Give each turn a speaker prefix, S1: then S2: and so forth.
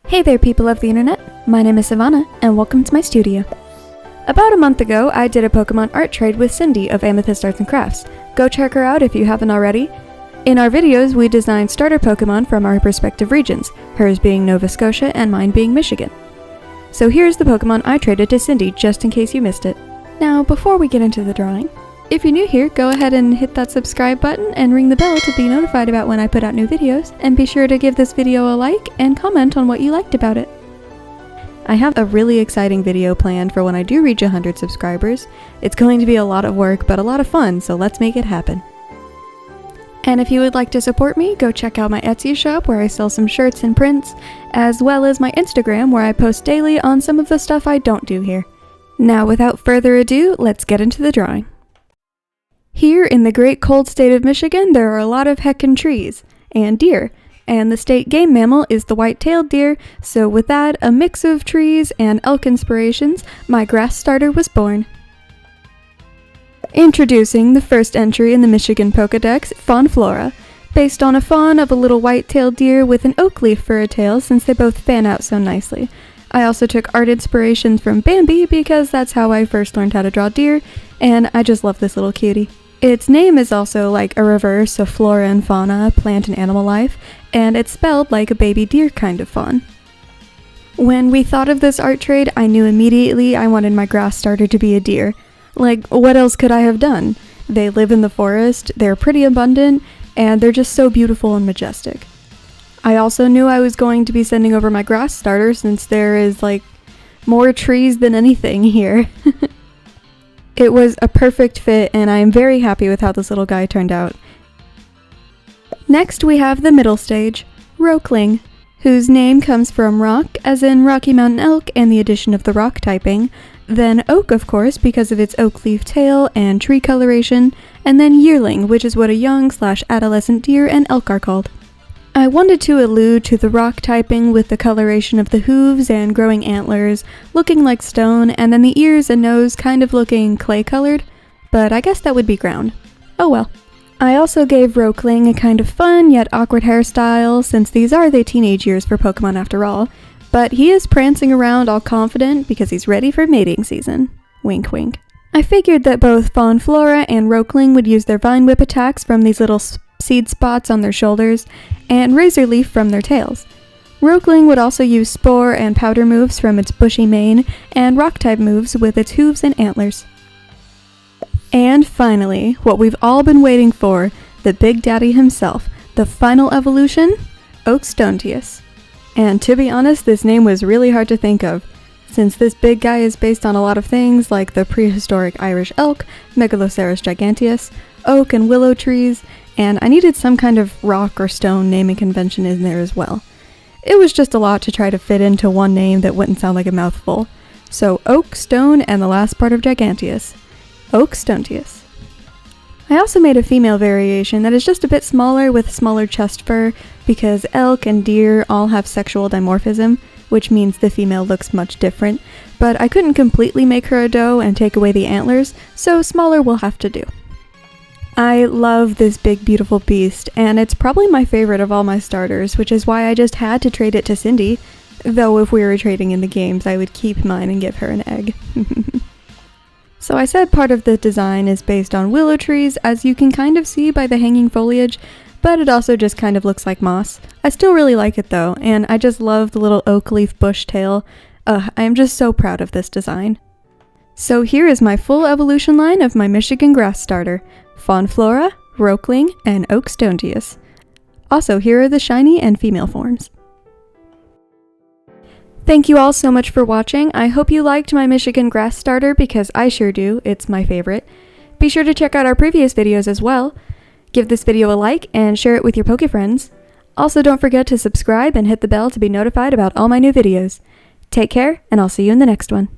S1: Hey there people of the internet, my name is Savanna, and welcome to my studio. About a month ago, I did a Pokemon art trade with Cindy of Amethyst Arts and Crafts. Go check her out if you haven't already. In our videos, we designed starter Pokemon from our respective regions, hers being Nova Scotia and mine being Michigan. So here's the Pokemon I traded to Cindy, just in case you missed it. Now, before we get into the drawing, if you're new here, go ahead and hit that subscribe button and ring the bell to be notified about when I put out new videos, and be sure to give this video a like and comment on what you liked about it. I have a really exciting video planned for when I do reach 100 subscribers. It's going to be a lot of work, but a lot of fun, so let's make it happen. And if you would like to support me, go check out my Etsy shop where I sell some shirts and prints, as well as my Instagram where I post daily on some of the stuff I don't do here. Now without further ado, let's get into the drawing. Here in the great cold state of Michigan, there are a lot of heckin' trees and deer, and the state game mammal is the white-tailed deer, so with that, a mix of trees and elk inspirations, my grass starter was born. Introducing the first entry in the Michigan Pokédex, Fawnflora, based on a fawn of a little white-tailed deer with an oak leaf for a tail since they both fan out so nicely. I also took art inspirations from Bambi because that's how I first learned how to draw deer, and I just love this little cutie. Its name is also like a reverse of flora and fauna, plant and animal life, and it's spelled like a baby deer kind of fawn. When we thought of this art trade, I knew immediately I wanted my grass starter to be a deer. Like, what else could I have done? They live in the forest, they're pretty abundant, and they're just so beautiful and majestic. I also knew I was going to be sending over my grass starter since there is, like, more trees than anything here. It was a perfect fit, and I am very happy with how this little guy turned out. Next we have the middle stage, Roakling, whose name comes from rock, as in Rocky Mountain elk and the addition of the rock typing, then oak of course because of its oak leaf tail and tree coloration, and then yearling, which is what a young/adolescent deer and elk are called. I wanted to allude to the rock typing with the coloration of the hooves and growing antlers, looking like stone, and then the ears and nose kind of looking clay-colored, but I guess that would be ground. Oh well. I also gave Roakling a kind of fun yet awkward hairstyle, since these are the teenage years for Pokemon after all, but he is prancing around all confident because he's ready for mating season. Wink wink. I figured that both Fawnflora and Roakling would use their Vine Whip attacks from these little seed spots on their shoulders, and Razor Leaf from their tails. Roakling would also use Spore and Powder moves from its bushy mane, and Rock-type moves with its hooves and antlers. And finally, what we've all been waiting for, the Big Daddy himself, the final evolution, Oakstonteus. And to be honest, this name was really hard to think of, since this big guy is based on a lot of things like the prehistoric Irish elk, Megaloceros giganteus, oak and willow trees, and I needed some kind of rock or stone naming convention in there as well. It was just a lot to try to fit into one name that wouldn't sound like a mouthful. So oak, stone, and the last part of giganteus. Oakstonteus. I also made a female variation that is just a bit smaller with smaller chest fur because elk and deer all have sexual dimorphism, which means the female looks much different, but I couldn't completely make her a doe and take away the antlers, so smaller will have to do. I love this big beautiful beast, and it's probably my favorite of all my starters, which is why I just had to trade it to Cindy, though if we were trading in the games I would keep mine and give her an egg. So I said part of the design is based on willow trees, as you can kind of see by the hanging foliage, but it also just kind of looks like moss. I still really like it though, and I just love the little oak leaf bush tail. I am just so proud of this design. So here is my full evolution line of my Michigan grass starter, Fawnflora, Roakling, and Oakstonteus. Also, here are the shiny and female forms. Thank you all so much for watching. I hope you liked my Michigan grass starter because I sure do. It's my favorite. Be sure to check out our previous videos as well. Give this video a like and share it with your Poke friends. Also, don't forget to subscribe and hit the bell to be notified about all my new videos. Take care, and I'll see you in the next one.